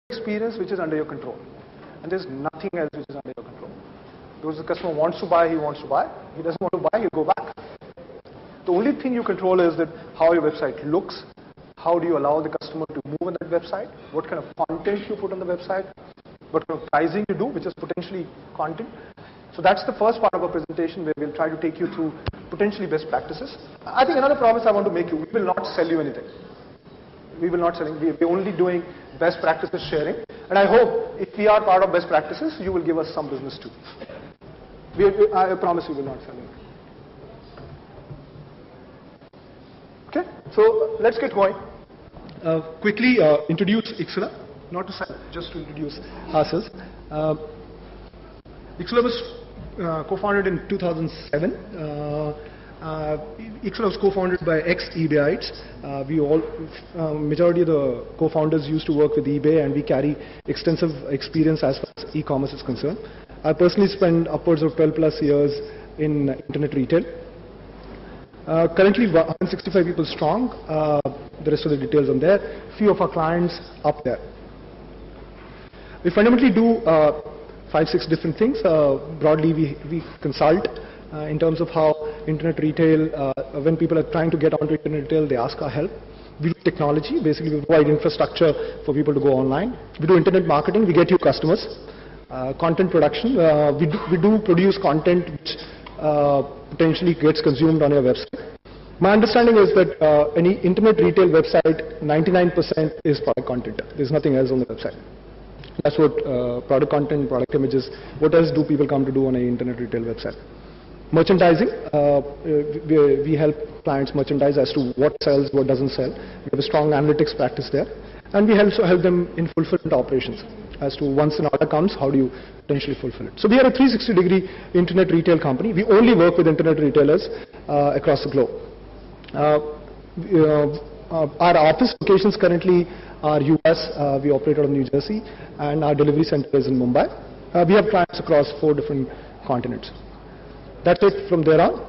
experience which is under your control. And there's nothing else which is under your control. Because the customer wants to buy, he wants to buy. He doesn't want to buy, you go back. The only thing you control is that how your website looks, how do you allow the customer to move on that website, what kind of content you put on the website, what kind of pricing you do, which is potentially content. So that's the first part of our presentation where we'll try to take you through potentially best practices. I think another promise I want to make you, we will not sell you anything. We will not selling, we're only doing best practices sharing. And I hope if we are part of best practices, you will give us some business too. I promise we will not sell anything. Okay, so let's get going. Quickly introduce Ixxala, not to sell, just to introduce ourselves. Ixxala was co-founded in 2007. Ixxala was co-founded by ex-eBayites. Majority of the co-founders used to work with eBay, and we carry extensive experience as far as e-commerce is concerned. I personally spent upwards of 12 plus years in internet retail. Currently 165 people strong. The rest of the details on there. Few of our clients up there. We fundamentally do 5-6 different things. Broadly, we consult in terms of how internet retail, when people are trying to get onto internet retail, they ask our help. We do technology, basically we provide infrastructure for people to go online. We do internet marketing, we get you customers. Content production, we do produce content which potentially gets consumed on your website. My understanding is that any internet retail website, 99% is product content. There's nothing else on the website. That's what product content, product images, what else do people come to do on an internet retail website? Merchandising, we help clients merchandise as to what sells, what doesn't sell. We have a strong analytics practice there. And we also help them in fulfillment operations as to once an order comes, how do you potentially fulfill it. So we are a 360-degree internet retail company. We only work with internet retailers across the globe. Our office locations currently are US, we operate out of New Jersey, and our delivery center is in Mumbai. We have clients across 4 different continents. That's it from there on.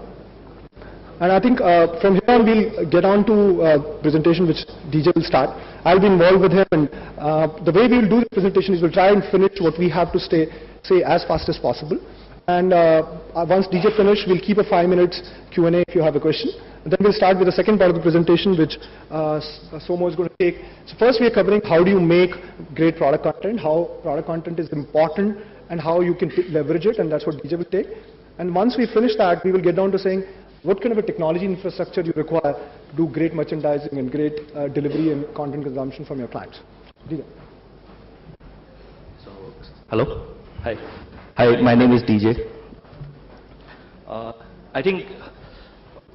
And I think from here on we'll get on to presentation which DJ will start. I'll be involved with him, and the way we'll do the presentation is we'll try and finish what we have to say as fast as possible. And once DJ finishes, we'll keep a 5 minutes Q&A if you have a question. And then we'll start with the second part of the presentation which Somo is going to take. So first we are covering how do you make great product content, how product content is important and how you can leverage it, and that's what DJ will take. And once we finish that, we will get down to saying what kind of a technology infrastructure you require to do great merchandising and great delivery and content consumption from your clients. DJ. So, hello. Hi. Hi, my name is DJ. I think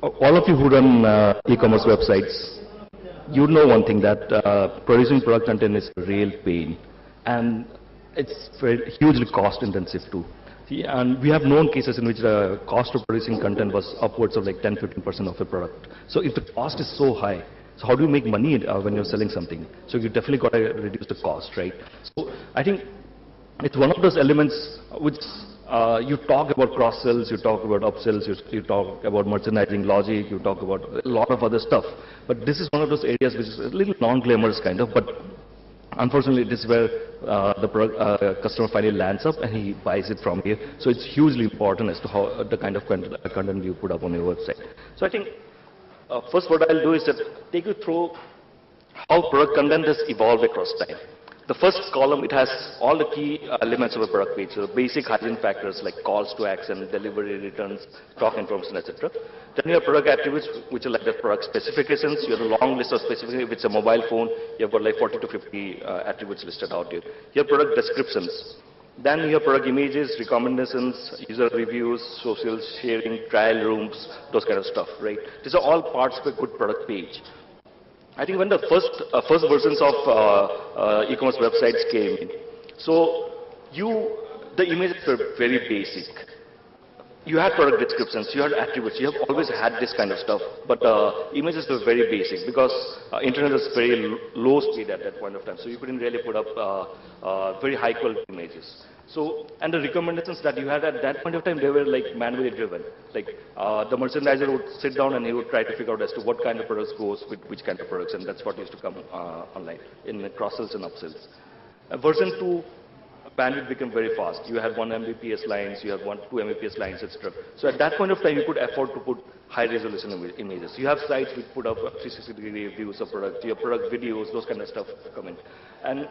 all of you who run e-commerce websites, you know one thing, that producing product content is a real pain, and it's very hugely cost intensive too. See, and we have known cases in which the cost of producing content was upwards of like 10-15% of a product. So if the cost is so high, so how do you make money when you're selling something? So you definitely got to reduce the cost, right? So I think it's one of those elements which you talk about cross-sells, you talk about upsells, you talk about merchandising logic, you talk about a lot of other stuff. But this is one of those areas which is a little non-glamorous kind of, but unfortunately, this is where the customer finally lands up and he buys it from here. So it's hugely important as to how the kind of content you put up on your website. So I think first what I'll do is that take you through how product content has evolved across time. The first column, it has all the key elements of a product page. So basic hygiene factors like calls to action, delivery, returns, stock information, etc. Then you have product attributes, which are like the product specifications. You have a long list of specifications. If it's a mobile phone, you've got like 40 to 50 attributes listed out here. You have product descriptions. Then you have product images, recommendations, user reviews, social sharing, trial rooms, those kind of stuff, right? These are all parts of a good product page. I think when the first versions of e-commerce websites came in, so the images were very basic. You had product descriptions, you had attributes, you have always had this kind of stuff, but images were very basic because internet was very low speed at that point of time, so you couldn't really put up very high quality images. So, and the recommendations that you had at that point of time, they were like manually driven. Like the merchandiser would sit down and he would try to figure out as to what kind of products goes with which kind of products, and that's what used to come online in cross-sells and upsells. Version 2, bandwidth became very fast. You had 1 Mbps lines, you had 2 Mbps lines, etc. So at that point of time, you could afford to put high resolution images. You have sites which put up 360-degree views of product, your product videos, those kind of stuff come in. And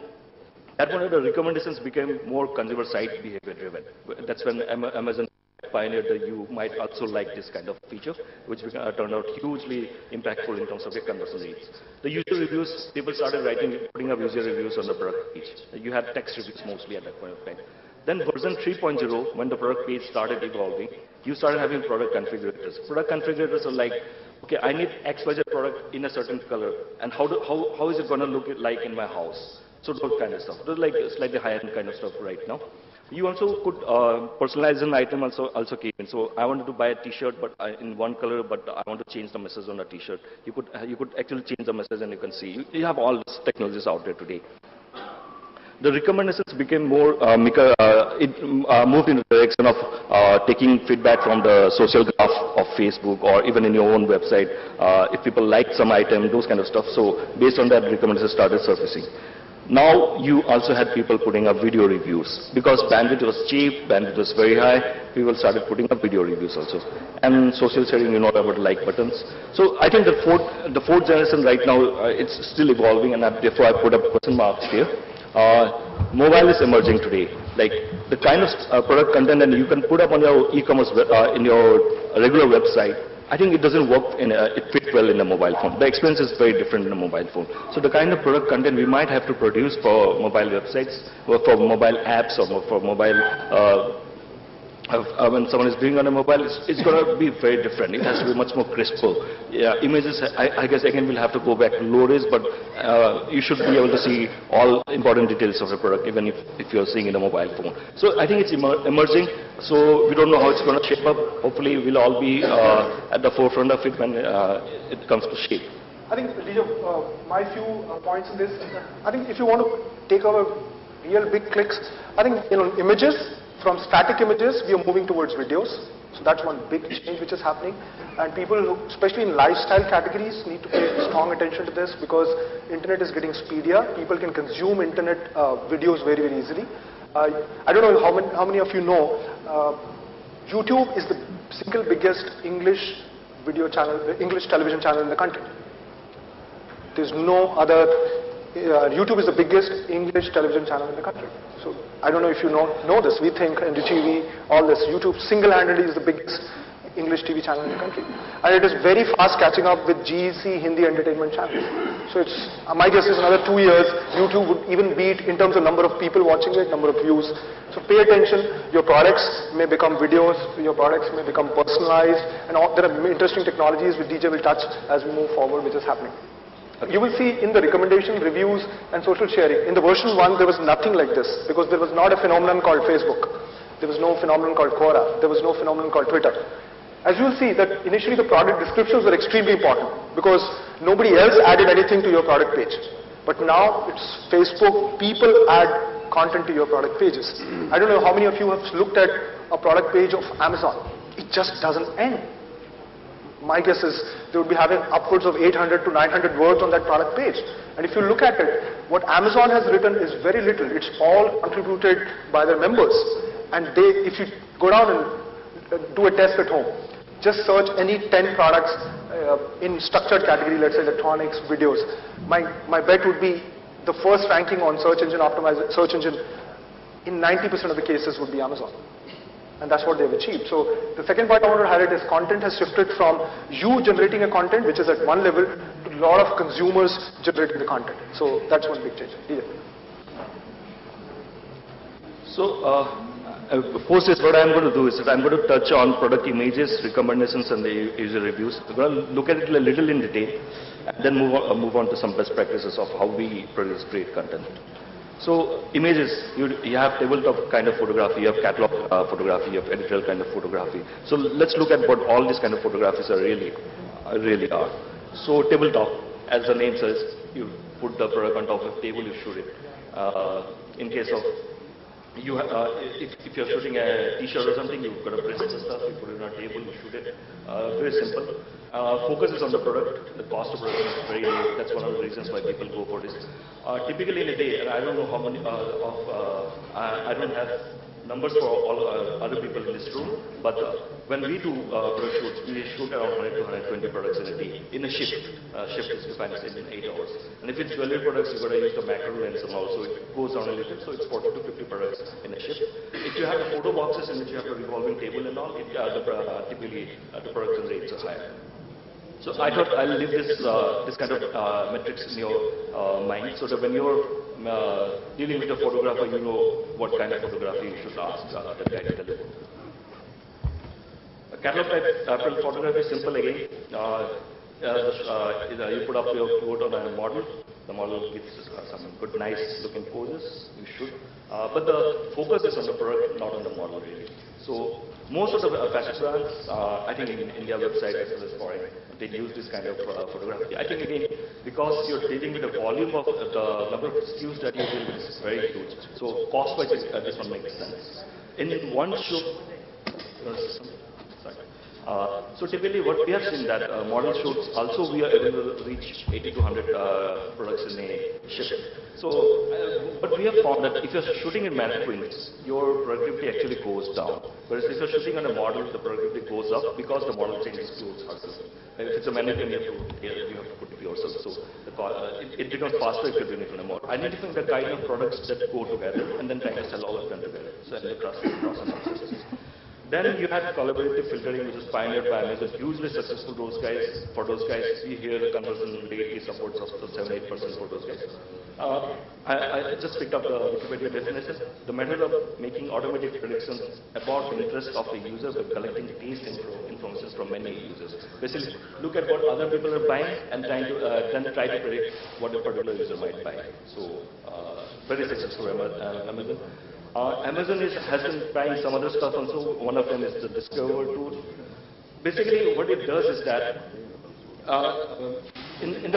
at one of the recommendations became more consumer site behavior driven. That's when Amazon pioneered the you might also like this kind of feature, which turned out hugely impactful in terms of your conversion rates. The user reviews, people started putting up user reviews on the product page. You had text reviews mostly at that point of time. Then version 3.0, when the product page started evolving, you started having product configurators. Product configurators are like, okay, I need XYZ product in a certain color, and how is it going to look like in my house? So those kind of stuff. Those like slightly higher-end kind of stuff right now. You also could personalize an item also came in. So I wanted to buy a T-shirt, but in one color, but I want to change the message on the T-shirt. You could actually change the message, and you can see. You have all these technologies out there today. The recommendations became more, moved in the direction of taking feedback from the social graph of Facebook or even in your own website. If people like some item, those kind of stuff. So based on that, recommendations started surfacing. Now you also had people putting up video reviews. Because bandwidth was cheap, bandwidth was very high, people started putting up video reviews also. And social sharing, you know about like buttons. So I think the fourth generation right now, it's still evolving, and therefore I put up question marks here. Mobile is emerging today. Like the kind of product content that you can put up on your e-commerce in your regular website, I think it doesn't work it fits well in a mobile phone. The experience is very different in a mobile phone. So the kind of product content we might have to produce for mobile websites, or for mobile apps, or for mobile when someone is doing on a mobile, it's going to be very different. It has to be much more crisper. Yeah, images, I guess again we'll have to go back to low-res, but you should be able to see all important details of the product, even if you're seeing in a mobile phone. So I think it's emerging. So we don't know how it's going to shape up. Hopefully we'll all be at the forefront of it when it comes to shape. I think, DJ, my few points in this, I think if you want to take our real big clicks, I think, images, from static images, we are moving towards videos. So that's one big change which is happening. And people, especially in lifestyle categories, need to pay strong attention to this because internet is getting speedier. People can consume internet videos very, very easily. I don't know how many of you know, YouTube is the single biggest English video channel, English television channel in the country. There's no other. YouTube is the biggest English television channel in the country. So I don't know if you know this. We think NDTV, all this. YouTube single-handedly is the biggest English TV channel in the country. And it is very fast catching up with GEC Hindi entertainment channels. So it's, my guess is another 2 years, YouTube would even beat in terms of number of people watching it, number of views. So pay attention. Your products may become videos. Your products may become personalized. And there are interesting technologies which DJ will touch as we move forward, which is happening. You will see in the recommendation, reviews, and social sharing. In the version 1, there was nothing like this because there was not a phenomenon called Facebook. There was no phenomenon called Quora. There was no phenomenon called Twitter. As you will see that initially the product descriptions were extremely important because nobody else added anything to your product page. But now it's Facebook. People add content to your product pages. I don't know how many of you have looked at a product page of Amazon. It just doesn't end. My guess is they would be having upwards of 800 to 900 words on that product page. And if you look at it, what Amazon has written is very little. It's all contributed by their members. And if you go down and do a test at home, just search any 10 products in structured category, let's say electronics, videos. My bet would be the first ranking on search engine in 90% of the cases would be Amazon. And that's what they've achieved. So the second point I want to highlight is content has shifted from you generating a content, which is at one level, to a lot of consumers generating the content. So that's one big change. Yeah. So post this, what I'm going to do is that I'm going to touch on product images, recommendations, and the user reviews. We're going to look at it a little in detail, and then move on to some best practices of how we produce great content. So images, you have tabletop kind of photography, you have catalog photography, you have editorial kind of photography. So let's look at what all these kind of photographies are really are. So tabletop, as the name says, you put the product on top of the table, you shoot it. In case of you if you're shooting a t-shirt or something, you've got to print the stuff, you put it on a table, you shoot it. Very simple. Focus is on the product. The cost of production is very low. That's one of the reasons why people go for this. Typically in a day, and I don't know how many I don't have numbers for all other people in this room, but when we do product shoots, we shoot around 100 to 120 products in a day, in a shift. Shift is defined as in 8 hours. And if it's jewelry products, you've got to use the macro lens and all, so it goes down a little, so it's 40 to 50 products in a shift. If you have the photo boxes in which you have a revolving table and all, typically the production rates are higher. So I thought I'll leave this kind of metrics in your mind, so that when you're dealing with a photographer, you know what kind of photography you should ask that guy to deliver. Catalog type photography is simple again. You put up your photo on a model. The model gives some good, nice looking poses. You should. But the focus is on the product, not on the model really. So most of the fashion brands, I think in India website as well as foreign, they use this kind of photography. I think again, because you're dealing with the volume of the number of SKUs that you deal with is very huge. So cost-wise, this one makes sense. In one shoot, so typically what we have seen that model shoots also we are able to reach 80 to 100 products in a shift. So, but we have found that if you're shooting in mannequins, your productivity actually goes down. Whereas if you're shooting on a model, the productivity goes up because the model changes clothes faster. If it's a mannequin, you have to put it yourself. So it becomes faster if you're doing it on a model. Identifying the kind of products that go together and then trying to sell all of them together. So the process success. Then you had collaborative filtering, which is pioneered by Amazon, hugely successful. For those guys, we hear the conversion rate is upwards of 7-8% for those guys. I just picked up the Wikipedia definition. The method of making automatic predictions about the interest of the user by collecting taste information from many users. Basically, look at what other people are buying and then try to predict what a particular user might buy. So, very successful Amazon. Amazon has been trying some other stuff also. One of them is the Discover tool. Basically, what it does is that in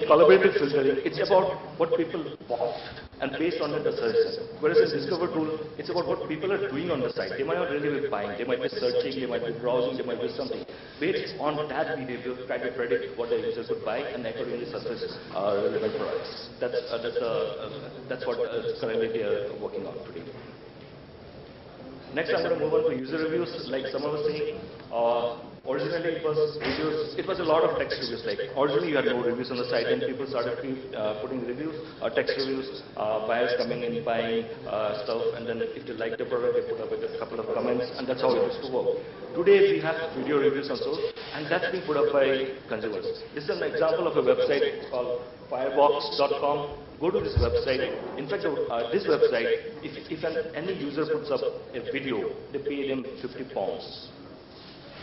collaborative filtering, it's about what people bought and based on that the search. Whereas in Discover tool, it's about what people are doing on the site. They might not really be buying, they might be searching, they might be browsing, they might be something. Based on that behavior, try to predict what the users would buy and accordingly surface relevant products. That's what currently they are working on today. Next, I'm going to move on to user reviews. Like someone was saying, originally it was reviews. It was a lot of text reviews. Like originally you had no reviews on the site, and people started putting reviews, text reviews, buyers coming in, buying stuff, and then if they like the product, they put up with a couple of comments, and that's how it used to work. Today we have video reviews also, and that's being put up by consumers. This is an example of a website called firebox.com. Go to this website. In fact, this website, if any user puts up a video, they pay them £50.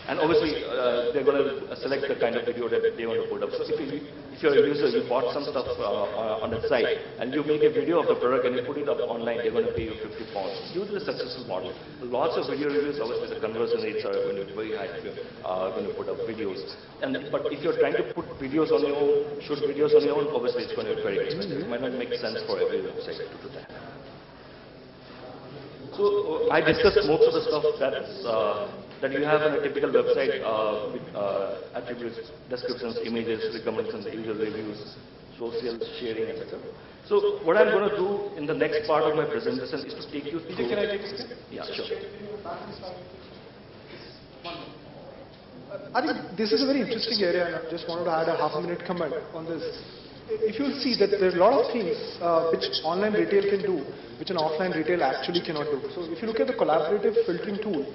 And obviously, they're going to select the kind of video that they want to put up. So if you're a user, you bought some stuff on that site, and you make a video of the product and you put it up online, they're going to pay you £50. Hugely successful model. Lots of video reviews, obviously the conversion rates are going to be very high if you're going to put up videos. But if you're trying to put videos on your own, shoot videos on your own, obviously it's going to be very expensive. It might not make sense for every website to do that. So I discussed most of the stuff that you have on a typical website with attributes, descriptions, images, recommendations, user reviews, social sharing, etc. So what I'm going to do in the next part of my presentation is to take you through. Can I take this? Yeah, sure. I think this is a very interesting area, and I just wanted to add a half-a-minute comment on this. If you'll see that there are a lot of things which online retail can do, which an offline retail actually cannot do. So if you look at the collaborative filtering tool,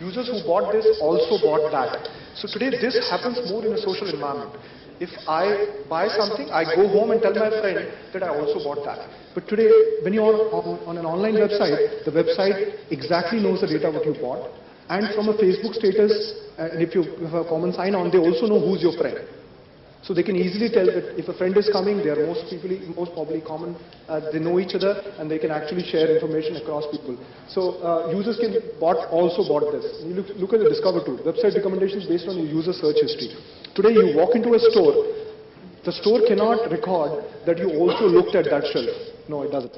users who bought this also bought that. So today this happens more in a social environment. If I buy something, I go home and tell my friend that I also bought that. But today, when you're on an online website, the website exactly knows the data what you bought. And from a Facebook status, and if you have a common sign on, they also know who's your friend. So they can easily tell that if a friend is coming, they are most probably common, they know each other, and they can actually share information across people. So users can also bought this. You look at the Discover tool, website recommendations based on your user search history. Today you walk into a store, the store cannot record that you also looked at that shelf. No, it doesn't.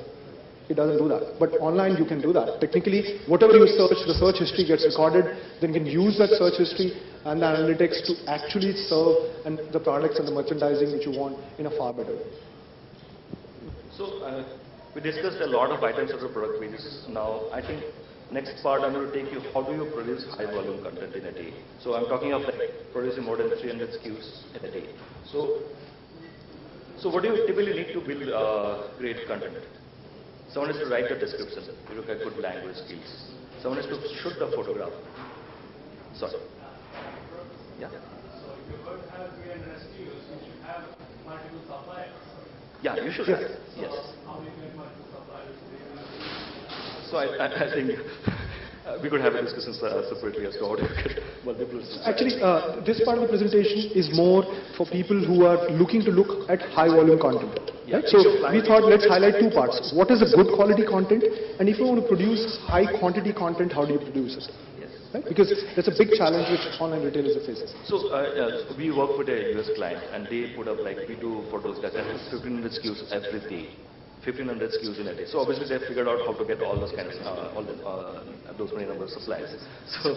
it doesn't do that. But online, you can do that. Technically, whatever you search, the search history gets recorded. Then you can use that search history and the analytics to actually serve and the products and the merchandising which you want in a far better way. So we discussed a lot of items of the product pages. Now, I think next part I'm going to take you, how do you produce high volume content in a day? So I'm talking of like producing more than 300 SKUs in a day. So what do you typically need to build great content? Someone has to write the description. You look at good language skills. Someone has to shoot the photograph. Sorry. Yeah? So if you're going to have 300 SKUs, you should have multiple suppliers. Yeah, you should have. Yes. How do you get multiple suppliers? So I think we could have a discussion separately as to how to get multiple. Actually, this part of the presentation is more for people who are looking to look at high volume content. Yeah. Right? So we thought let's highlight two parts. What is a good quality content? And if you want to produce high quantity content, how do you produce it? Yes. Right? Because that's a big challenge which online retailers are facing. So we work with a US client and they put up like, we do photos that have 1500 SKUs every day. 1500 SKUs in a day. So obviously they figured out how to get all those kinds of, those many number of suppliers. So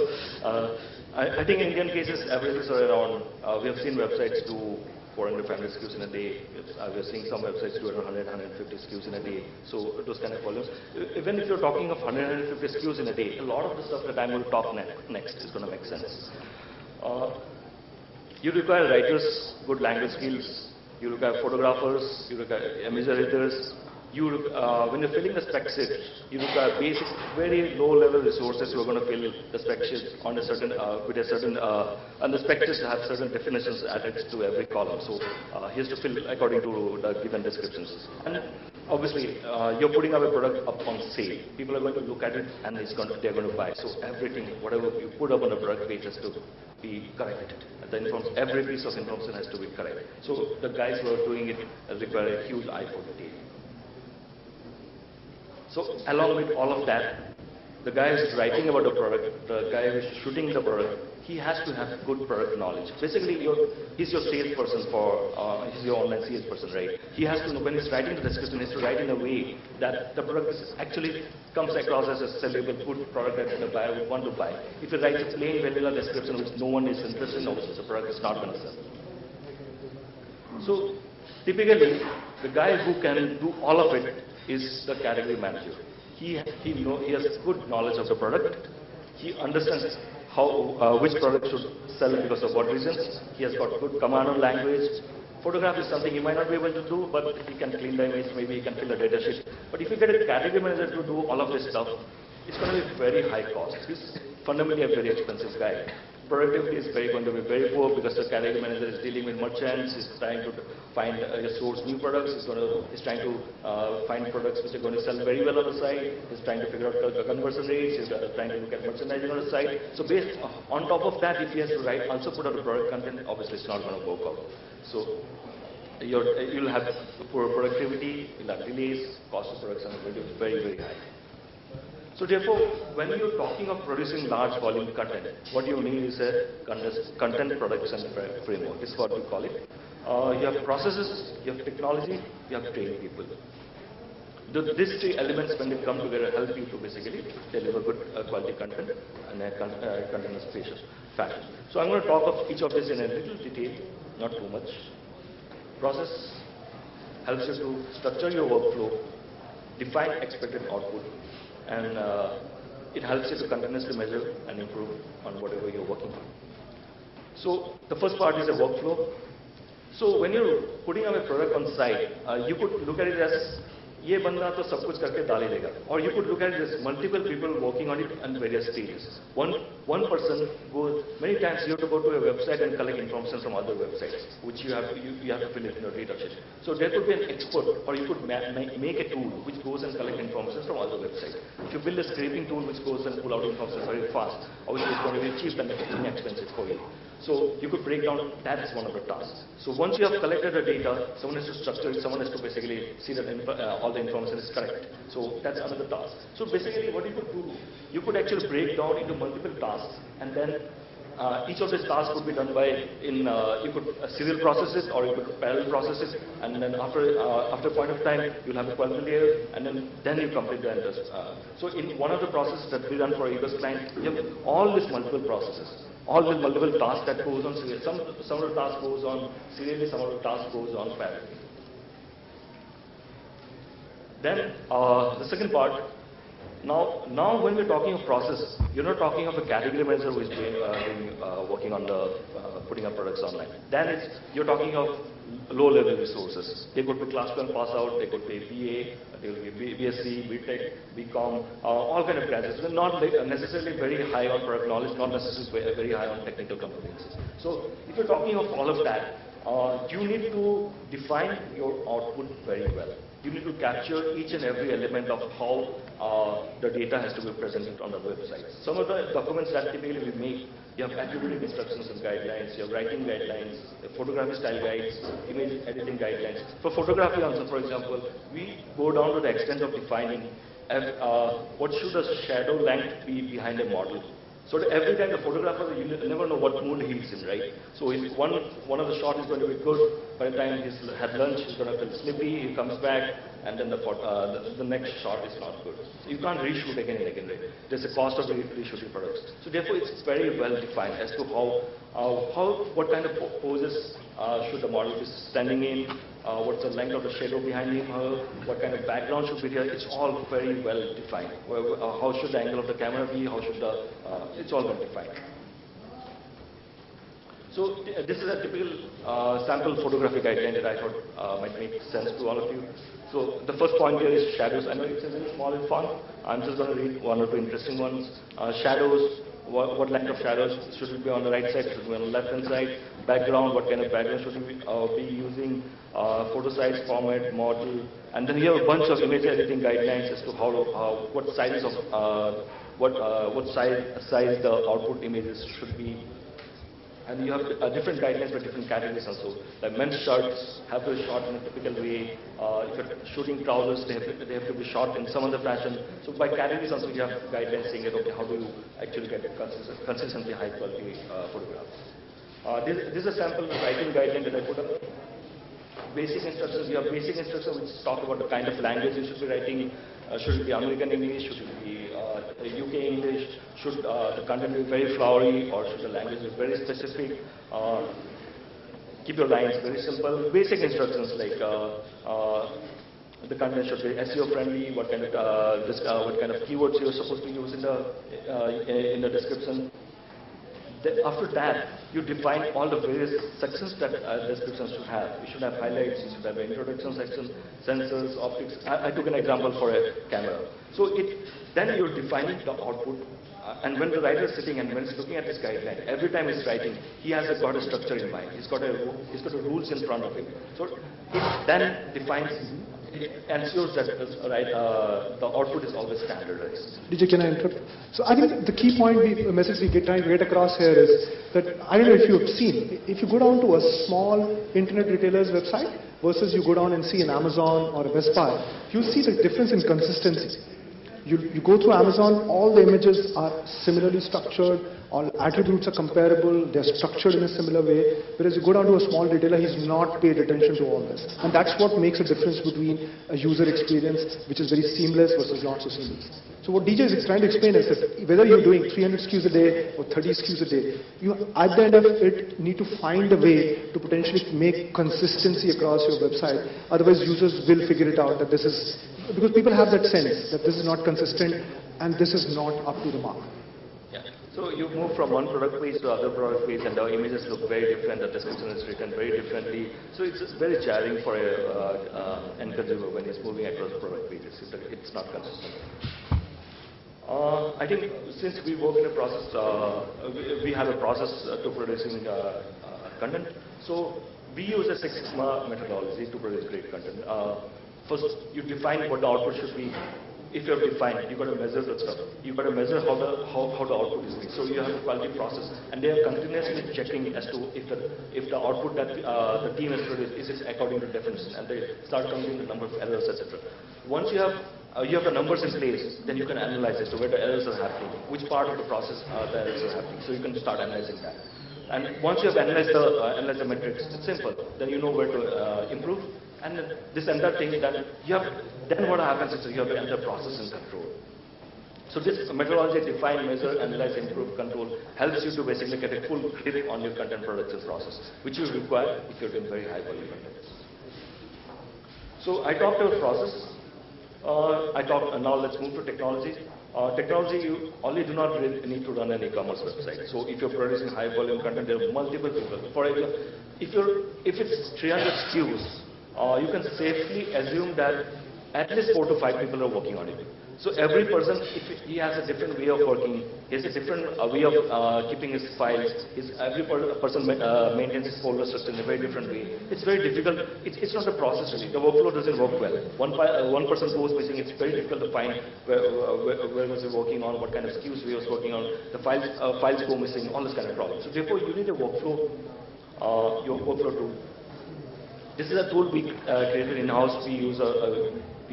I think in Indian cases, averages are around, we have seen websites do 400, 500 SKUs in a day. We're seeing some websites do around 100, 150 SKUs in a day. So those kind of volumes. Even if you're talking of 100, 150 SKUs in a day, a lot of the stuff that I'm going to talk next is going to make sense. You require writers, good language skills. You require photographers. You require image editors. When you're filling the spec sheet, you require basic, very low-level resources who are going to fill the spec sheet on a certain, with a certain, and the spec sheets have certain definitions added to every column. So he has to fill according to the given descriptions. And obviously, you're putting up a product up on sale. People are going to look at it and they're going to buy. So everything, whatever you put up on the product page has to be corrected. Every piece of information has to be correct. So the guys who are doing it require a huge eye for detail. So along with all of that, the guy who's writing about the product, the guy who's shooting the product, he has to have good product knowledge. Basically, he's your salesperson he's your online salesperson, right? He has to know, when he's writing the description, he has to write in a way that the product actually comes across as a sellable, good product that the buyer would want to buy. If he writes a plain vanilla description which no one is interested in, obviously the product is not going to sell. So typically, the guy who can do all of it is the category manager. He has good knowledge of the product. He understands which product should sell because of what reasons. He has got good command on language. Photograph is something he might not be able to do, but he can clean the image, maybe he can fill the data sheet. But if you get a category manager to do all of this stuff, it's going to be very high cost. He's fundamentally a very expensive guy. Productivity is going to be very poor because the category manager is dealing with merchants, he's trying to find, source new products, he's trying to find products which are going to sell very well on the site, he's trying to figure out the conversion rates, he's trying to look at merchandising on the site. So based on top of that, if he has to also put out the product content, obviously it's not going to work out. So you'll have poor productivity, you'll have delays, cost of production is going to be very, very high. So therefore, when you're talking of producing large volume content, what you need is a content production framework. This is what we call it. You have processes, you have technology, you have trained people. These three elements, when they come together, help you to basically deliver good quality content and a continuous fashion. So I'm going to talk of each of this in a little detail, not too much. Process helps you to structure your workflow, define expected output, and it helps you to continuously measure and improve on whatever you're working on. So the first part is a workflow. So when you're putting up a product on site, you could look at it as ये बंदा तो सब कुछ करके डाल ही देगा. Or you could look at it as multiple people working on it in various stages. One person goes, many times you have to go to a website and collect information from other websites, which you have to fill it in your data sheet. So there could be an expert, or you could make a tool which goes and collect information from other websites. If you build a scraping tool which goes and pull out information very fast, obviously it's going to be cheap and expensive for you. So you could break down that as one of the tasks. So once you have collected the data, someone has to structure it, someone has to basically see that all the information is correct. So that's another task. So basically what you could do, you could actually break down into multiple tasks and then each of these tasks could be done by you could serial process it or you could parallel process it, and then after a point of time you'll have a quality layer, and then you complete the entire. So in one of the processes that we run for eBus client, you have all these multiple processes, all these multiple tasks that goes on serial. Some of the tasks goes on serially, some of the tasks goes on parallelly. Then the second part. Now when we're talking of process, you're not talking of a category manager who is working on the putting up products online. Then you're talking of low-level resources. They could be class 12 pass out, they could be BA, they will be BSc, BTech, BCom, all kind of graduates. They're not necessarily very high on product knowledge, not necessarily very high on technical competencies. So if you're talking of all of that, you need to define your output very well. You need to capture each and every element of how the data has to be presented on the website. Some of the documents that typically we make, you have attributing instructions and guidelines, you have writing guidelines, photography style guides, image editing guidelines. For photography also, for example, we go down to the extent of defining what should the shadow length be behind a model. So that every time the photographer, you never know what mood he's in, right? So if one of the shot is going to be good, by the time he's had lunch, he's going to feel sleepy, he comes back, and then the next shot is not good. So you can't reshoot again and again, right? There's a cost of reshooting products. So therefore, it's very well defined as to what kind of poses should the model be standing in, what's the length of the shadow behind him, what kind of background should be there. It's all very well defined. How should the angle of the camera be? How should it's all well defined. So this is a typical sample photography guideline that I thought might make sense to all of you. So the first point here is shadows. I know it's a very small in font. I'm just going to read one or two interesting ones. Shadows. What length of shadows should it be on the right side, should it be on the left hand side, background, what kind of background should we be using, photo size, format, model, and then you have a bunch of image editing guidelines as to what size the output images should be. And you have different guidelines for different categories also. Like men's shirts have to be shot in a typical way. If you're shooting trousers, they have to be shot in some other fashion. So by categories also you have guidelines saying that, okay, how do you actually get consistently high quality photographs. This is a sample writing guideline that I put up. Basic instructions, you have basic instructions which talk about the kind of language you should be writing. Should it be American English? Should it be UK English? Should the content be very flowery, or should the language be very specific? Keep your lines very simple. Basic instructions like the content should be SEO friendly. What kind of keywords you're supposed to use in the description. After that, you define all the various sections that descriptions should have. You should have highlights, you should have an introduction section, sensors, optics. I took an example for a camera. So then you're defining the output. And when the writer is sitting and when he's looking at this guideline, every time he's writing, he has got a structure in mind. He's got the rules in front of him. So it then defines. It ensures that the output is always standardized. DJ, can I interrupt? So I think the key point, the message we trying to get across here is that, I don't know if you have seen, if you go down to a small internet retailer's website versus you go down and see an Amazon or a Best Buy, you see the difference in consistency. You go through Amazon, all the images are similarly structured, all attributes are comparable, they're structured in a similar way, whereas you go down to a small retailer, he's not paid attention to all this. And that's what makes a difference between a user experience which is very seamless versus not so seamless. So what DJ is trying to explain is that whether you're doing 300 SKUs a day or 30 SKUs a day, you at the end of it need to find a way to potentially make consistency across your website. Otherwise users will figure it out that this is, because people have that sense that this is not consistent and this is not up to the mark. Yeah. So you move from one product page to other product page and the images look very different, the description is written very differently. So it's very jarring for an end consumer when he's moving across product pages. It's not consistent. I think since we work in a process, we have a process to producing content. So we use a Six Sigma methodology to produce great content. First, you define what the output should be. If you have defined, you've got to measure that stuff. You've got to measure how the output is being. So you have a quality process, and they are continuously checking as to if the output that the team has produced is according to definition, and they start counting the number of errors, etc. Once you have you have the numbers in place, then you can analyze it. So where the errors are happening, which part of the process the errors are happening. So you can start analyzing that. And once you have analyzed the metrics, it's simple. Then you know where to improve. And this entire thing that you have, then what happens is you have the entire process in control. So this methodology, define, measure, analyze, improve, control, helps you to basically get a full grip on your content production process, which you require if you're doing very high volume content. So I talked about process. Now let's move to technology. Technology, you only do not really need to run an e-commerce website. So if you're producing high volume content, there are multiple people. For example, if it's 300 SKUs, you can safely assume that at least 4 to 5 people are working on it. So every person, if he has a different way of working, he has a different way of keeping his files, every person maintains his folder structure in a very different way. It's very difficult. It's not a process really. The workflow doesn't work well. One person goes missing. It's very difficult to find where was he working on, what kind of SKUs he was working on. The files go missing, all this kind of problems. So therefore, you need a workflow, your workflow tool. This is a tool we created in-house. We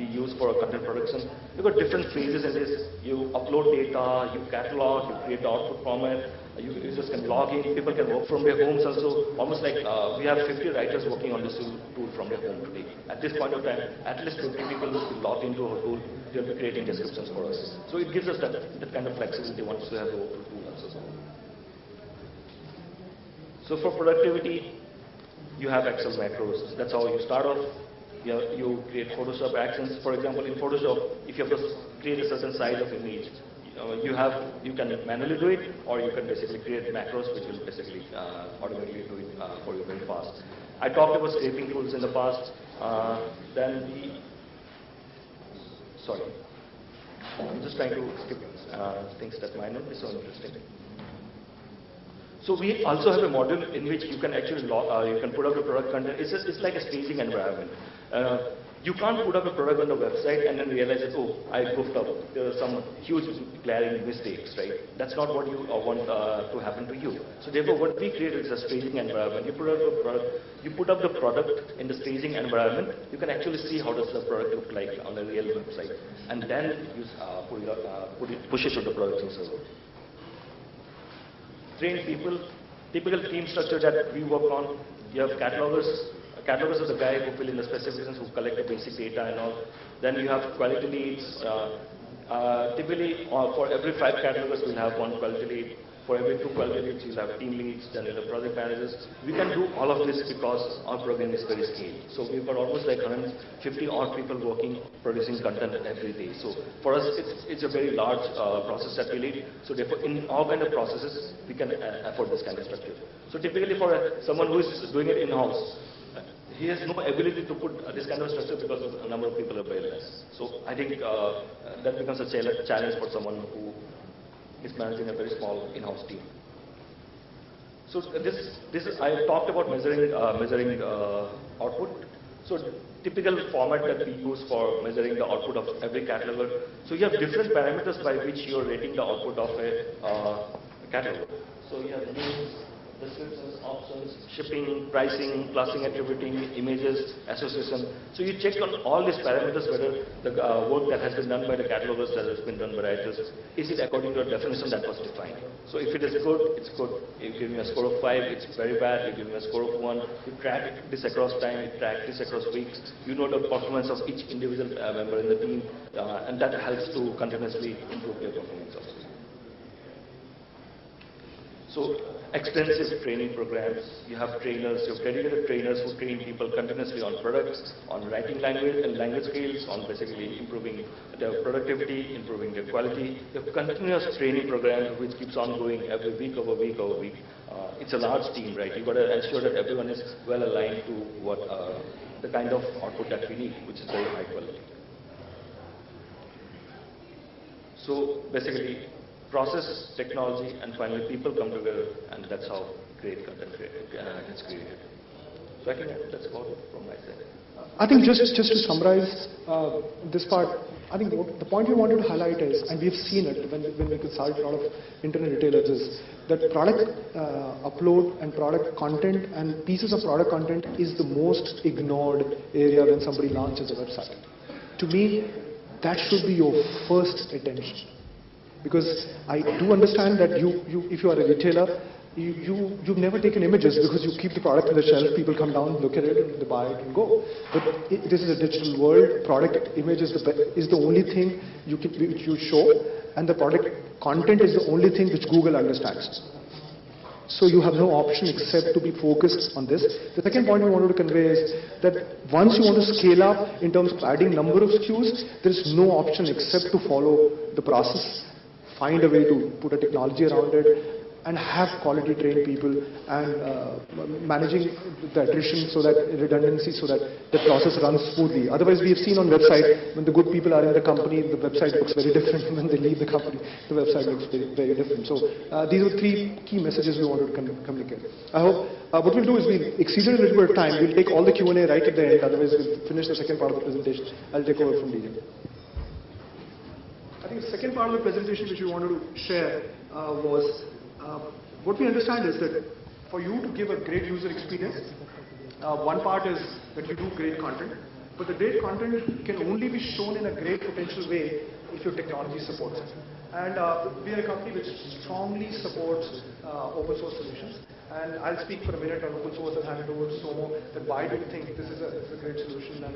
use for content production. You've got different phases in this. You upload data, you catalog, you create the output format, users can log in, people can work from their homes also. Almost like we have 50 writers working on this tool from their home today. At this point of time, at least 50 people will be logged into our tool. They'll be creating descriptions for us. So it gives us that kind of flexibility once we have the workflow tool also. So for productivity, you have Excel macros. That's how you start off. You create Photoshop actions. For example, in Photoshop, if you have to create a certain size of image, you can manually do it, or you can basically create macros, which will basically automatically do it for you very fast. I talked about scraping tools in the past. Sorry, I'm just trying to skip things that might not be so interesting. So we also have a module in which you can actually you can put up the product content. It's like a staging environment. You can't put up a product on the website and then realize that, oh, I goofed up. There are some huge glaring mistakes, right? That's not what you want to happen to you. So therefore, what we created is a staging environment. You put up the product in the staging environment. You can actually see how does the product look like on the real website, and then you push it to the production server. Train people, typical team structure that we work on. You have catalogers. Catalogers are the guy who fill in the specifications, who collect the basic data and all. Then you have quality leads. Typically, for every 5 catalogers, we'll have 1 quality lead. For every 2 quality leads, you'll have team leads, then you'll have project managers. We can do all of this because our program is very scaled. So we've got almost like 150 odd people working, producing content every day. So for us, it's a very large process that we lead. So therefore, in all kind of processes, we can afford this kind of structure. So typically for someone who is doing it in-house, he has no ability to put this kind of structure because the number of people are very less. So I think that becomes a challenge for someone who is managing a very small in-house team. So I talked about measuring output. So typical format that we use for measuring the output of every cataloger. So you have different parameters by which you are rating the output of a cataloger. So you have names, descriptions, options, shipping, pricing, classing, attributing, images, association. So you check on all these parameters whether the work that has been done by the catalogers, that has been done by writers, is it according to a definition that was defined. So if it is good, it's good. If you give me a score of 5, it's very bad. You give me a score of 1. You track this across time, you track this across weeks. You know the performance of each individual member in the team, and that helps to continuously improve your performance also. So extensive training programs. You have trainers, you have dedicated trainers who train people continuously on products, on writing language and language skills, on basically improving their productivity, improving their quality. You have continuous training program which keeps on going every week over week over week. It's a large team, right? You've got to ensure that everyone is well aligned to what the kind of output that we need, which is very high quality. So basically, process, technology, and finally people come together, and that's how great content gets created. So I think that's about it from my side. I think just to summarize this part, I think the point we wanted to highlight is, and we've seen it when we consult a lot of internet retailers, is that product upload and product content and pieces of product content is the most ignored area when somebody launches a website. To me, that should be your first attention. Because I do understand that if you are a retailer, you've never taken images because you keep the product on the shelf, people come down, look at it, they buy it and go. But this is a digital world, product image is the only thing which you show, and the product content is the only thing which Google understands. So you have no option except to be focused on this. The second point we wanted to convey is that once you want to scale up in terms of adding number of SKUs, there is no option except to follow the process, find a way to put a technology around it, and have quality trained people, and managing the attrition so that redundancy, so that the process runs smoothly. Otherwise, we have seen on website, when the good people are in the company, the website looks very different. When they leave the company, the website looks very, very different. So these are three key messages we wanted to communicate. I hope what we'll do is we exceeded a little bit of time. We'll take all the Q&A right at the end. Otherwise, we'll finish the second part of the presentation. I'll take over from DJ. I think the second part of the presentation which we wanted to share was what we understand is that for you to give a great user experience, one part is that you do great content, but the great content can only be shown in a great potential way if your technology supports it. And we are a company which strongly supports open source solutions. And I'll speak for a minute on open source and hand it over to Somo, that why do you think this is a great solution and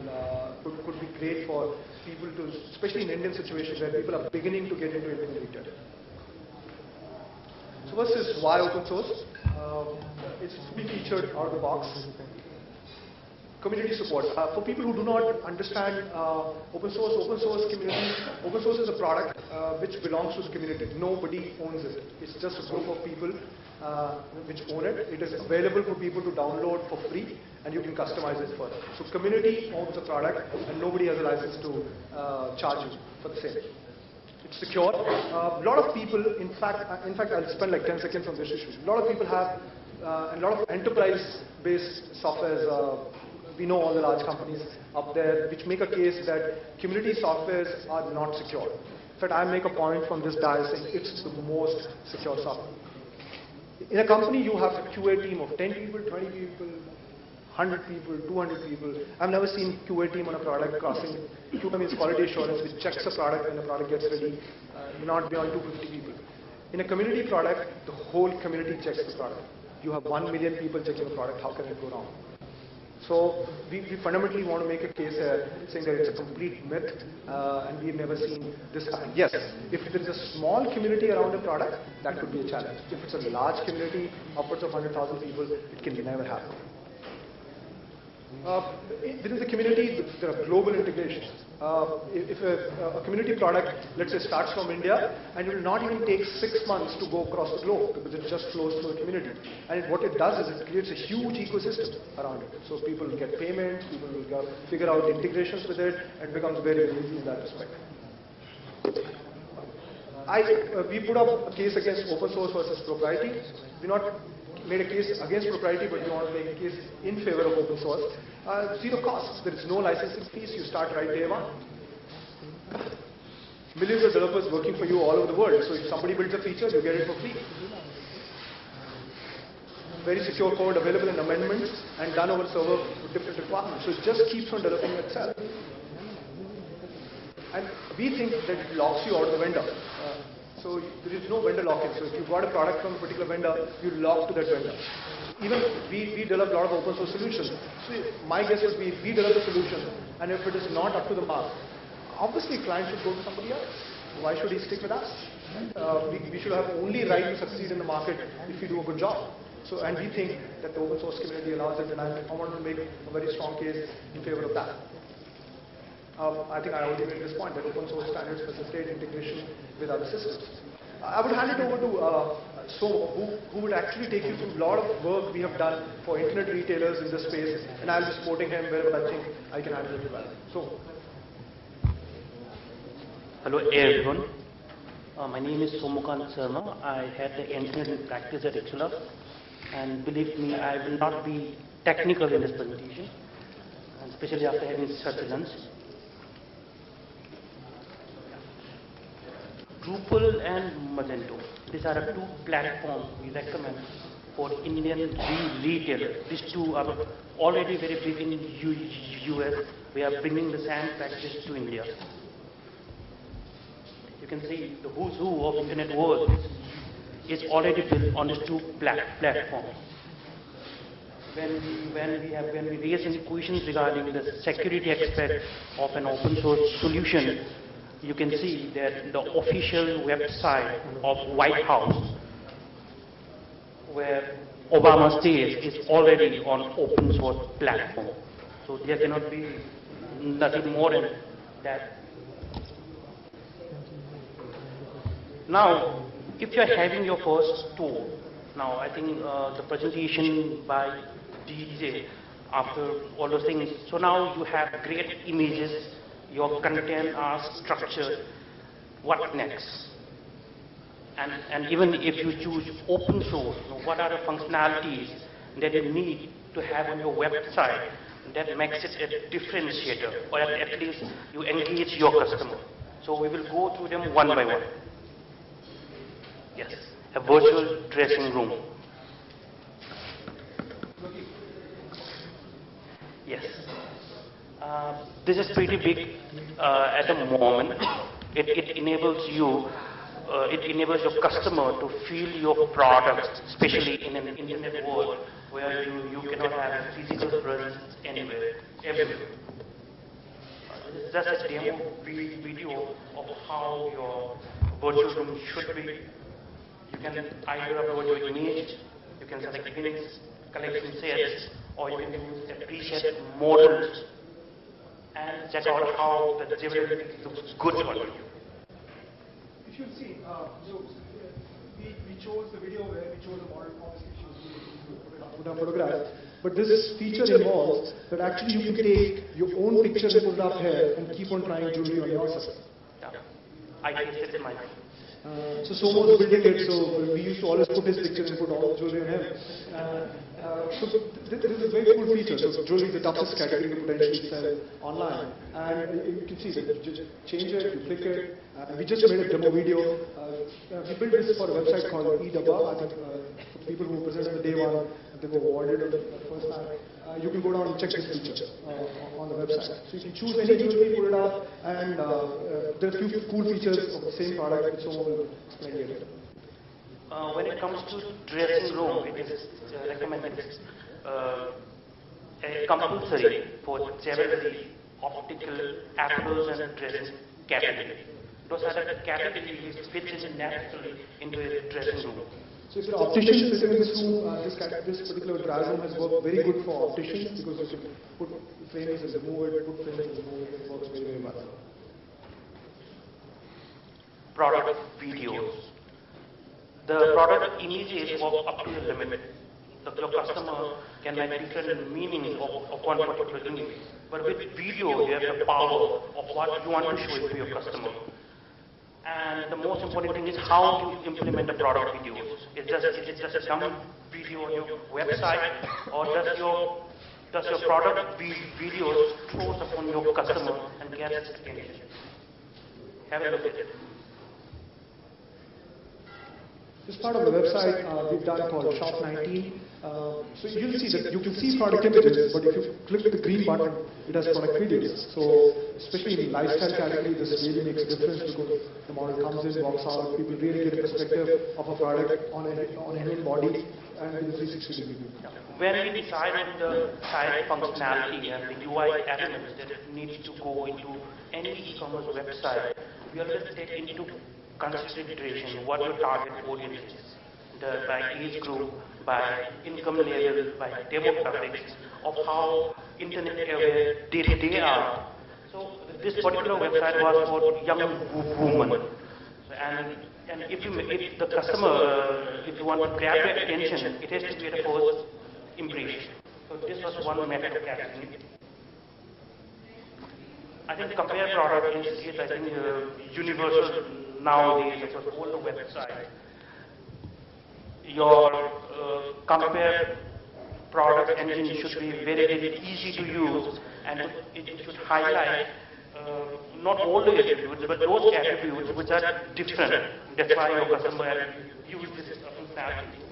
could be great for people to, especially in Indian situations where people are beginning to get into Indian retail. So first is why open source. It's fully featured out of the box. Community support. For people who do not understand open source community, open source is a product which belongs to the community. Nobody owns it. It's just a group of people which own it. It is available for people to download for free, and you can customize it further. So community owns the product, and nobody has a license to charge you for the same. It's secure. A lot of people, in fact, I'll spend like 10 seconds on this issue. A lot of people have a lot of enterprise-based softwares. We know all the large companies up there which make a case that community softwares are not secure. In fact, I make a point from this dais saying it's the most secure software. In a company, you have a QA team of 10 people, 20 people, 100 people, 200 people. I've never seen QA team on a product crossing. QA means quality assurance, which checks a product when the product gets ready, not beyond 250 people. In a community product, the whole community checks the product. You have 1 million people checking the product. How can it go wrong? So we fundamentally want to make a case here saying that it's a complete myth and we've never seen this happen. Yes, if there is a small community around a product, that could be a challenge. If it's a large community, upwards of 100,000 people, it can never happen. Within the community, there are global integrations. If a community product, let's say, starts from India, and it will not even take 6 months to go across the globe because it just flows through the community. And what it does is it creates a huge ecosystem around it. So people will get payments, people will figure out integrations with it, and it becomes very, very easy in that respect. We put up a case against open source versus proprietary. We not made a case against proprietary, but we want to make a case in favor of open source. Zero costs. There is no licensing fees. You start right day one. Millions of developers working for you all over the world. So if somebody builds a feature, you get it for free. Very secure code available in amendments and done over server with different requirements. So it just keeps on developing itself. And we think that it locks you out of the vendor. So there is no vendor lock-in. So if you've got a product from a particular vendor, you lock to that vendor. Even we develop a lot of open source solutions. So my guess would be if we develop a solution and if it is not up to the mark, obviously client should go to somebody else. Why should he stick with us? We should have only right to succeed in the market if we do a good job. So, and we think that the open source community allows it, and I want to make a very strong case in favor of that. I think I already made this point that open source standards facilitate integration with other systems. I would hand it over to Somo, who would actually take you through a lot of work we have done for internet retailers in this space, and I'll be supporting him wherever I think I can handle it well. So. Hello everyone. My name is Somukant Sharma. I head the engineering practice at Excellus, and believe me, I will not be technical in this presentation, especially after having such a lunch. Drupal and Magento. These are the two platforms we recommend for Indian retailers. These two are already very big in US. We are bringing the same practice to India. you can see the who's who of internet world is already built on these two platforms. When we raise any questions regarding the security aspect of an open source solution, you can see that the official website of White House, where Obama stays, is already on open source platform. So there cannot be nothing more than that. Now, if you are having your first tour, now I think the presentation by DJ, after all those things, so now you have great images, your content are structured, what next? And even if you choose open source, what are the functionalities that you need to have on your website that makes it a differentiator, or at least you engage your customer? So we will go through them one by one. Yes, a virtual dressing room. Yes. This is pretty big at the moment. It enables you, it enables your customer to feel your product, especially in an internet world where you cannot have a physical presence anywhere, everywhere. This is just a demo video of how your virtual room should be. You can either upload your image, you can select links, collection sets, or you can use a preset models and check out how the durability looks good on you. You should see, so we chose the video where we chose a model, obviously put a photograph, but this feature involves that actually you can take your own picture and put it up here and keep on trying jewelry on your system. Yeah, I tested mine. So Somo was building it, so we used to always put his picture and put all the jewelry on him. So this is a very cool feature. So jewelry is the toughest category to potentially sell online. And you can see that you just change it, you click it. We just made a demo video. We built this for a website called eDabba. I think for people who presented the day one, they were awarded the first time. You can go down and check this feature on the website. So you can choose any jewelry, put it up, and there are a few cool features of the same product which Somo will explain later. When it comes to dressing room, it is recommended compulsory for jewelry, optical, apples and dressing category. Those are the categories which fits in naturally into a dressing room. So if the optician sitting in this room, this particular dress room has worked very good for opticians because you can put frames and remove it, put frames and remove it, it works very, very well. Product videos. The product images work up to the limit. Your customer can make different meanings of one particular image. But with video, you have the power of what you want to show it to your customer. And the most important thing is how you implement the product videos. Is it just a dumb video on your website, or does your product videos force upon your customer and get its attention? Have a look at it. This part of the website we've done called Shop 19. So you'll see that you can see product images, but if you click the green button, it has product videos. So especially in the lifestyle category, this really makes a difference because the model comes in, walks out, people really get a perspective of a product on a human body and with a 360 degree view. When we decide on the site functionality and the UI elements that needs to go into any e-commerce website, we always take into consideration what your target audience is, by age group, by income level, by demographics, of how internet aware they are. So this particular website was for young women. So, and if the customer, if you want to grab their attention, it has to be the first impression. So this was one method of capturing it. I think compare product is I think universal nowadays across all the website. Your compare product engine should be very, very easy to use, and it should highlight not all the attributes, but those attributes which are different. That's why your customer use this functionality.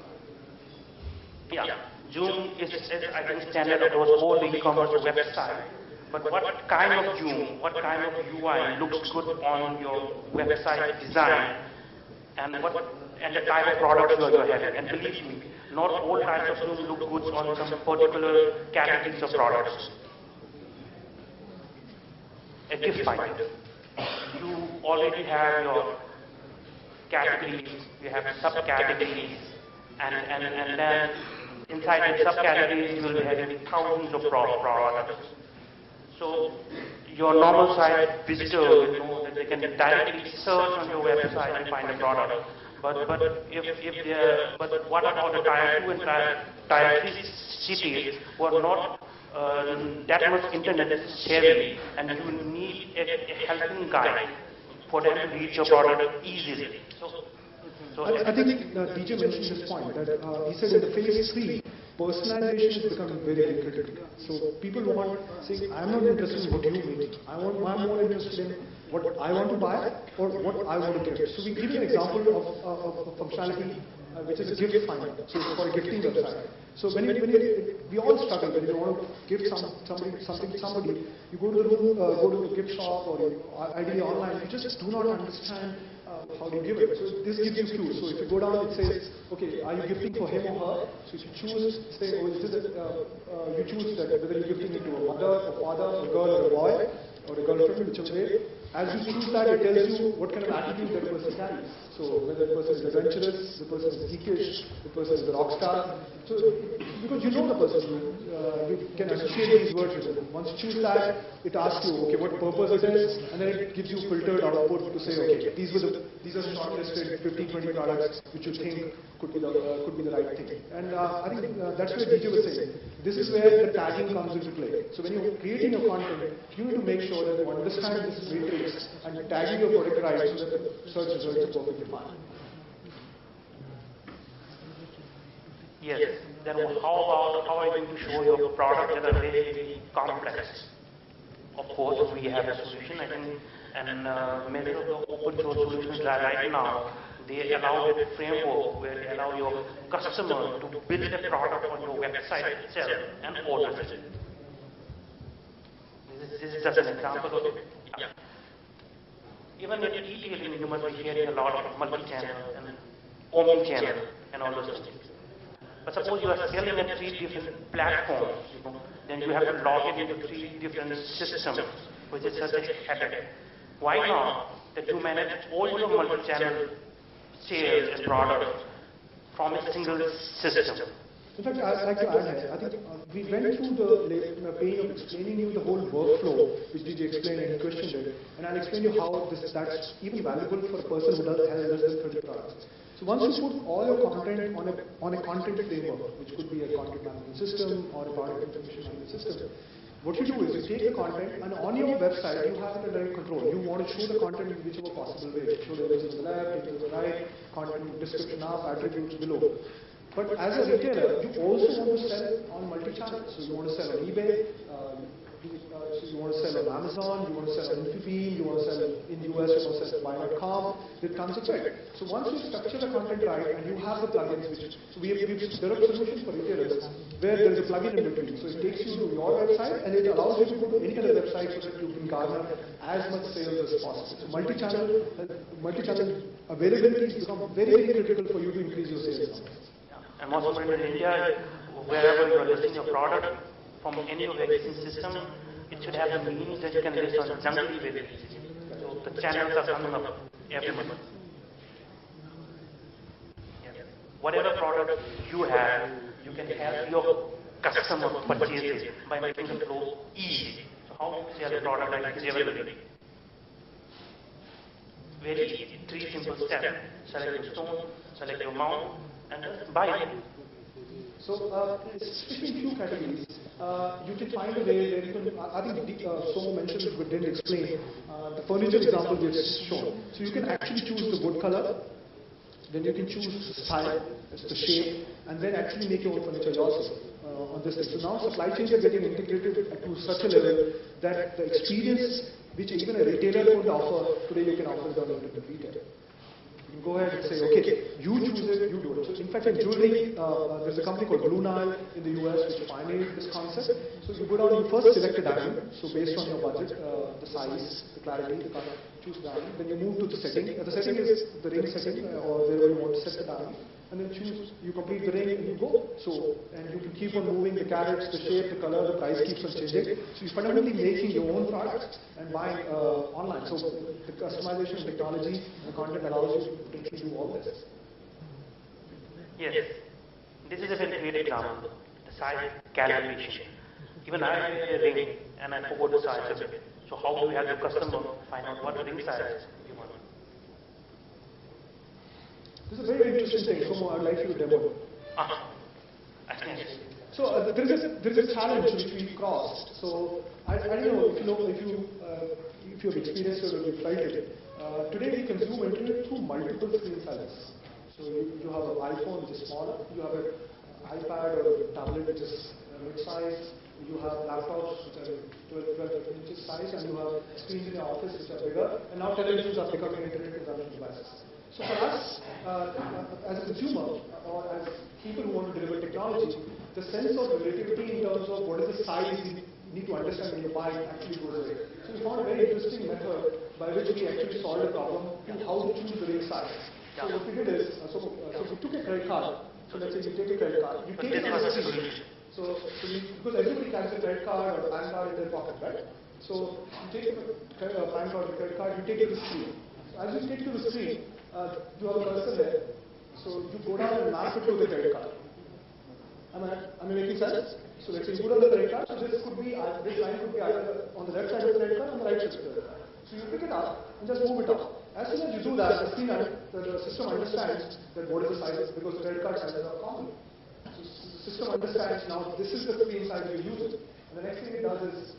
Yeah, Zoom is I think standard across all the e-commerce website. but what kind of what kind of UI looks good on your website design, and the type of products you are having. And believe me, not all types of Zoom look good on some particular categories of products. A gift finder. You already have your categories, you have subcategories, and then inside the subcategories you will be having thousands of products. So your normal site visitor will know that they can directly search on your website and find a product. But what about the tier 2 and tier 3 cities who are not that much internet savvy, and you need a helping guide for them to reach your product easily? I think DJ mentioned this point that he said in the phase 3, personalization is becoming very critical. So people want saying, I'm not interested in what you make. I'm more interested in what I want to buy or what I want to get. So we give you an example of a functionality which is a gift finder. So it's for a gifting website. So when we all struggle when you want to gift something to somebody, you go to the room, go to a gift shop or ideally online, you just do not understand how do you give it. So this gives you clues. So if you go down, it says, okay, are you gifting for him or her? So if you choose, say, oh, is this you choose that whether you're gifting it to a mother, a father, a girl, or a boy, or a girlfriend, whichever way. As you choose that, it tells you what kind of attitude that person carries. So whether the person is adventurous, the person is geekish, the person is a rock star. So because you know the person, you can associate these words with them. Once you choose that, it asks you, okay, what purpose it is, and then it gives you filtered output to say, okay, these are shortlisted 15-20 products which you think could be the right thing. And I think that's where DJ was saying. This is where the tagging comes into play. So when you're creating your content, you need to make sure that you understand this matrix and tagging your product right so that the search results are perfectly fine. Yes. Then how are you going to show your product that are very, very complex? Of course, we have a solution. I think, and many of the open source solutions right now, they allow a framework where they allow your customer to build a product on your website itself and order it. This is just an example of it. Yeah. Even in e-tailing, you must be hearing a lot of multi-channel and omni-channel and all those things. But suppose you are selling at 3 different platforms, then you have to log in into 3 different systems, which is such a headache. Why not that you manage all your multi-channel sales and products from a single system? In fact, I'd like to add here, I think we went through the pain of explaining you the whole workflow, which DJ explained and he questioned it, and I'll explain you how that's even valuable for a person who has less than 30 products. So once you put all your content on a content framework, which could be a content management system or a product information management system, what you do is you take the content and on your website you have it under control. You want to show the content in whichever possible way. Show the images on the left, images on the right, content description up, attributes below. But as a retailer, you also want to sell on multi-channel. So you want to sell on eBay, so you want to sell on Amazon, you want to sell on Infibeam, you want to sell in the US, you want to sell on Buy.com, it comes with it. So once you structure the content right and you have the plugins, so we've developed solutions for retailers where there is a plugin in between. So it takes you to your website and it allows you to go to any other website so that you can garner as much sales as possible. So multi-channel availability has become very, very critical for you to increase your sales numbers. And most importantly in India, wherever you are listing your product from any of the existing system, it should have the means that you can list on jungle very easily. So the channels are coming up every month. Yes. Whatever product you have, you can help your customer purchase it by making the flow easy. So how do you sell a product like jewelry? Very easy, 3 simple steps. Select your stone, select your mount, and just buy it. So, especially in few categories, you can find a way where you can, I think Somo mentioned it but didn't explain, the furniture example we have shown. So you can actually choose the wood color, then you can choose the style, the shape, and then actually make your own furniture yourself on this thing. So now supply chains are getting integrated to such a level that the experience which even a retailer could offer, today you can offer it on internet retail. You can go ahead and say, okay, you choose it, you do it. So in fact, in jewelry, there's a company called Blue Nile in the US which pioneered this concept. So you go down, you first select a diamond. So based on your budget, the size, the clarity, the color, choose the diamond. Then you move to the setting. The setting is the ring setting or wherever you want to set the diamond. And then choose, you complete the ring and you go. So, and you can keep on moving the carats, the shape, the color, the price keeps on changing. So you're fundamentally making your own product and buying online. So the customization technology and the content allows you to potentially do all this. Yes, this is a very great example. The size calibration. Even I have a ring and I forgot the size of it. So how do we have the customer find out what ring size you want? This is a very interesting thing, so I'd like you to demo. So there is a challenge which we crossed. So I don't know if you've experienced it or you felt it. Today we consume internet through multiple screen sizes. So you have an iPhone which is smaller, you have an iPad or a tablet which is mid-size, you have laptops which are 12 inches size, and you have screens in your office which are bigger, and now televisions are becoming internet consumption devices. So for us, as a consumer, or as people who want to deliver technology, the sense of relativity in terms of what is the size you need to understand when you buy actually goes away. So we found a very interesting method by which we actually solved a problem in how to choose the ring size. So what we did is, so we took a credit card. So let's say you take a credit card, you take it on the screen. Because everybody carries a credit card or a PAN card in their pocket, right? So you take a PAN card or a credit card, you take it to the screen. So as you take it to the screen, you have a cursor there. So you go down and map it to the credit card. Am I making sense? So let's say you put on the credit card, so this line could be either on the left side of the credit card or on the right side of the credit card. So you pick it up and just move it up. As soon as you do that, the system understands that what is the size, because the credit card sizes are common. So the system understands now this is the screen size you use it. And the next thing it does is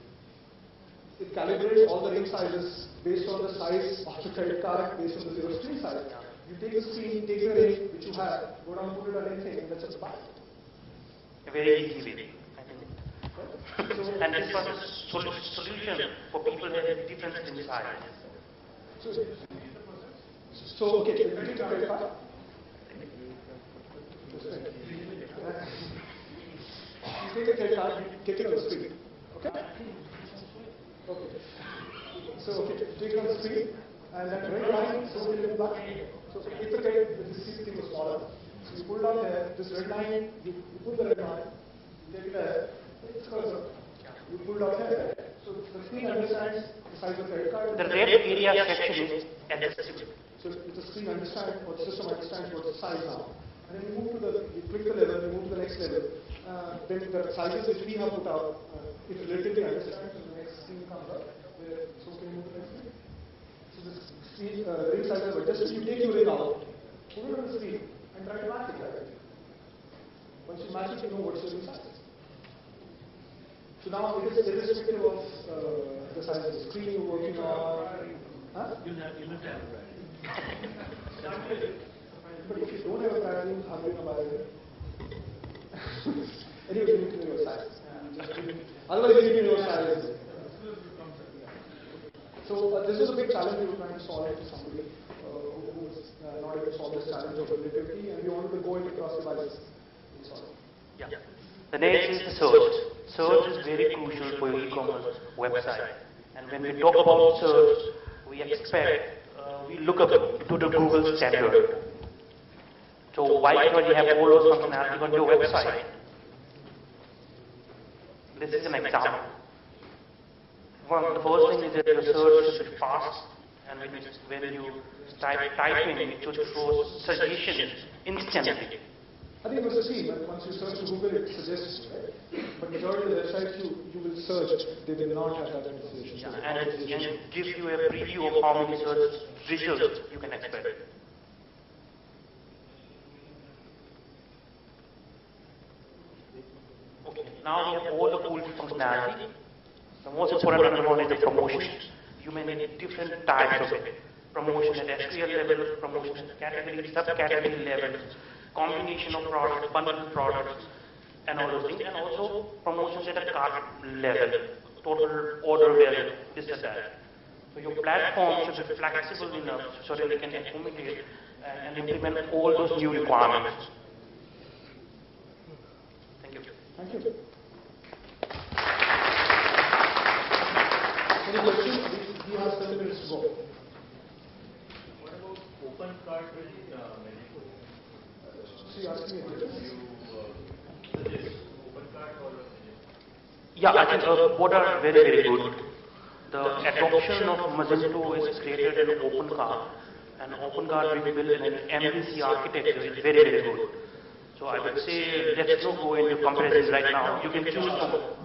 it calibrates all the ring sizes based on the size of the credit card, based on the zero screen size. You take the screen, take the ring which you have, go down, put it on anything, and let's just buy it. A very easy way, I think. And this was a solution for people who have different screen sizes. So okay, you take the credit card. You take the credit card, you take it on the screen. Okay? Okay. So okay, take it on the screen, and that red line, so we'll go back. So if the thing was smaller, so you pull down there, this red line, you put the red line, you take it there, it's cursor. You pull down there. So the screen understands the size of the credit card. The red area section is accessible. So if the screen understands, or the system understands what the size now. And then you click the level, you move to the next level. Then the sizes which we have put out, it relatively understands, and the next screen comes up. So can you move to the next screen? So this screen, ring size is adjusted. You take your ring out, put it on the screen, and try to match it, right? Once you match it, you know what's the ring size. So now it is irrespective of the size of the screen you're working on. Huh? You have to But if you don't have a brand, how do you know about it? Anyway, you need to know your size. Otherwise, you need to know your size. So this was a big challenge we were trying to solve to somebody who was not able to solve this challenge of relativity, and we wanted to go into cross devices and solve it. Yeah. The next is the search. Search is very crucial for your e-commerce website. And when we talk about search, we expect, we look up to the Google standard. So why can't you have all those functionality on your website? This is an example. The first thing is that your search should be fast, and when you type in, it should throw suggestions instantly. I think it was the same. Once you search Google, it suggests, right? But majority of the websites you will search, they will not have that information. Yeah, and it gives you a preview of how many search results you can expect. Okay, now we have all the cool functionality. The most important one is the promotions. You may need different types of it. Promotion at SQL level, promotion at category, subcategory level, combination of products, bundle products, and all those things, and also promotions at a cart level, total order value, this and that. So your platform should be flexible enough so that it can accommodate and implement all those new requirements. Thank you. Thank you. Any questions? We have 7 minutes to go. What about open card with Magento? So you asked me a question. Suggest open card or Magento? Yeah, I think both are very, very good. The adoption of Magento is created in OpenCard, and OpenCard we built in an MVC architecture is very, very good. So I would say let's not go into comparison right now. You can choose from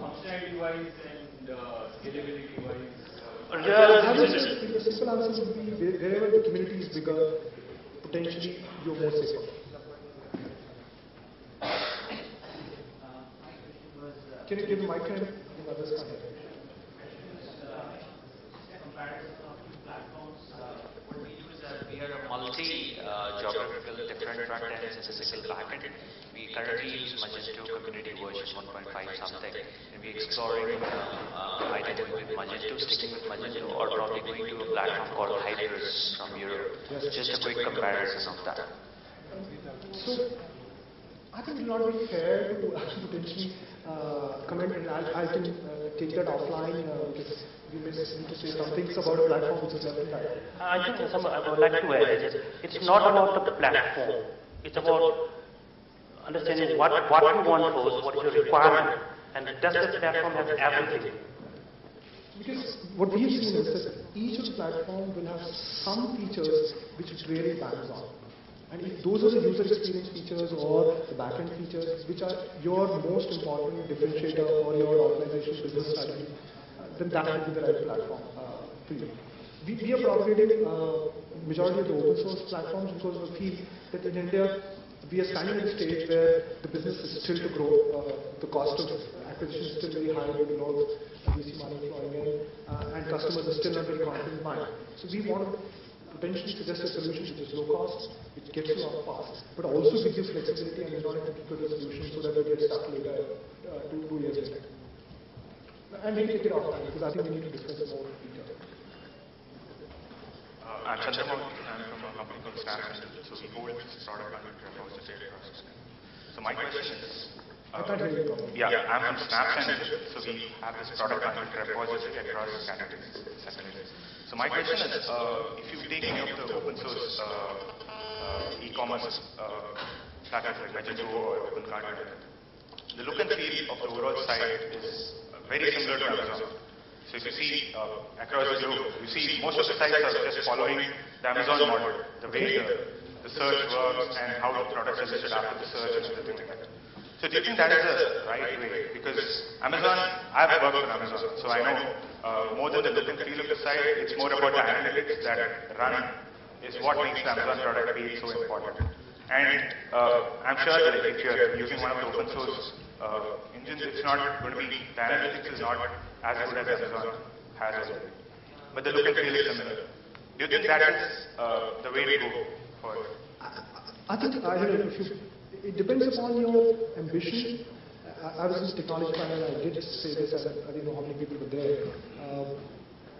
Functionality wise and scalability wise. The simple answer would be wherever the community is bigger, potentially you're more safer. Can you give the mic and give others contact? Comparison of two platforms, what we do is that we are a multi-geographical different front ends and physical backend. We currently use Magento community version 1.5 something, and we're exploring either going with Magento, sticking with Magento, or probably going to a platform called Hybris from Europe. Just a quick comparison of that. So, I think it will not be fair to potentially comment, and I can take that offline because we may need to say some things about a platform which is left in that. I think I would like to add is it's not about the platform. It's about understanding what you want first, what is your requirement, and does the platform have everything? Because what we have seen is that each of the platform will have some features which it really bangs on. And if those are the user experience features or the backend features which are your most important differentiator or your organization's business strategy, then that will be the right platform for you. We are propagating majority of the open source platforms because we feel that in India we are standing at a stage where the business is still to grow, the cost of acquisition is still very high with a lot of VC money flowing in, and customers are still not very confident in mind. So we want to potentially suggest a solution which is low cost, which gets you up fast, but also gives you flexibility and is not a particular solution so that you get stuck later, 2 years later. And we take it offline because I think we need to discuss it more in detail. I'm Chandramouli. I'm from a company called Snapcenter. So we hold this product under repository across. So my question is, I can't hear you properly. yeah, I'm from Snapcenter. So we have this product under repository across categories. So my question is, if you take any of the open source e-commerce platforms like Magento or OpenCart, the look and feel of the overall site is very similar to Amazon. So if you see across the globe, you see most of the sites are just following the Amazon model, the way the search works and how the products are listed after the search and everything like that. So do you think that is the right way? Because Amazon, I've worked on Amazon, so I know more than the look and feel of the site, it's more about the analytics that run is what makes the Amazon product page so important. And I'm sure that if you're using one of the open source engines, it's not going to be, the analytics is not as good as Amazon has already. But the look and feel is similar. Do you think that is the way to go forward? I think it depends upon your ambition. I was in the technology panel, I did say this, I didn't know how many people were there.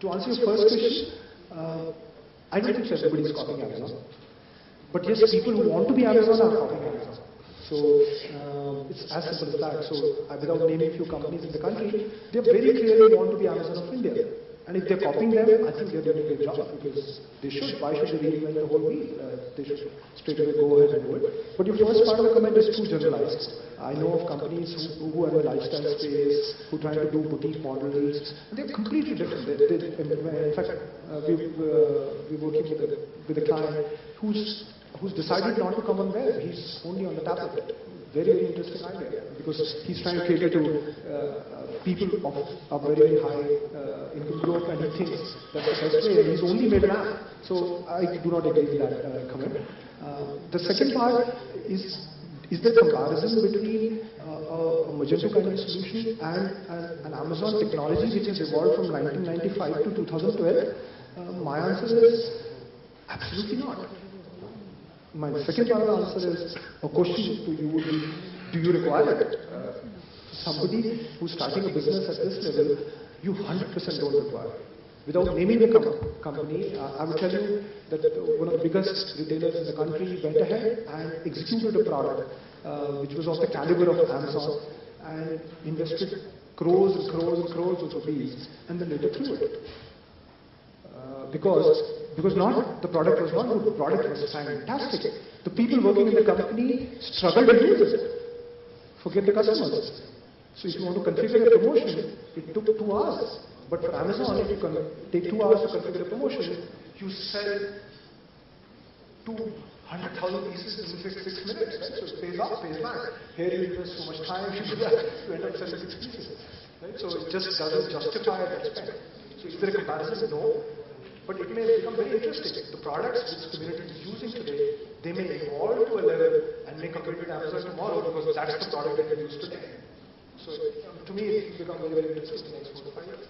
To answer your first question, I don't think everybody is copying Amazon. But yes, people who want to be Amazon are copying Amazon. So it's as simple as that. So without naming a few companies in the country, they very clearly want to be Amazon of India. And if they're copying them, I think they're doing a great job because they should. Why should they reinvent the whole wheel? They should straight away go ahead and do it. But your first part of the comment is too generalized. I know of companies who are in the lifestyle space, who try to do boutique models, and they're completely different. In fact, we're working with a client who's decided not to come on web. He's only on the tablet. Very, very interesting idea because he's trying to cater to people of a very, very high income group, and he thinks that's the best way, and he's only made an app. So I do not agree with that comment. The second part is the comparison between a Magento kind of solution and an Amazon technology which has evolved from 1995 to 2012. My answer is absolutely not. My second part of the answer is, a question to you would be, do you require it? Somebody who's starting a business at this level, you 100% don't require it. Without naming the company, I would tell you that one of the biggest retailers in the country went ahead and executed a product which was of the caliber of Amazon and invested crores and crores and crores of rupees and then later threw it. Because not the product was not good, the product was fantastic. The people working in the company struggled to use it. Forget the customers. So if you want to configure a promotion, it took 2 hours. But for Amazon, if you can take 2 hours to configure a promotion, you sell 200,000 pieces in 6 minutes. Right? So it pays off, pays back. Here you invest so much time, you do that, you end up selling 6 pieces. Right? So it just doesn't justify that spend. So is there a comparison? No. But it may become very interesting. The products which the community is using today, they may evolve to a level and may compete with Amazon tomorrow because that's the product that we use today. So to me, it will become very, very interesting in the next 4 to 5 years.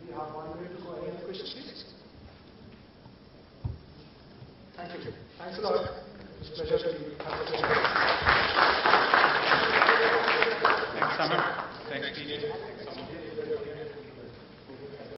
We have 1 minute to go. Any other questions, please? Thank you. Thanks a lot. It's a pleasure to be with you.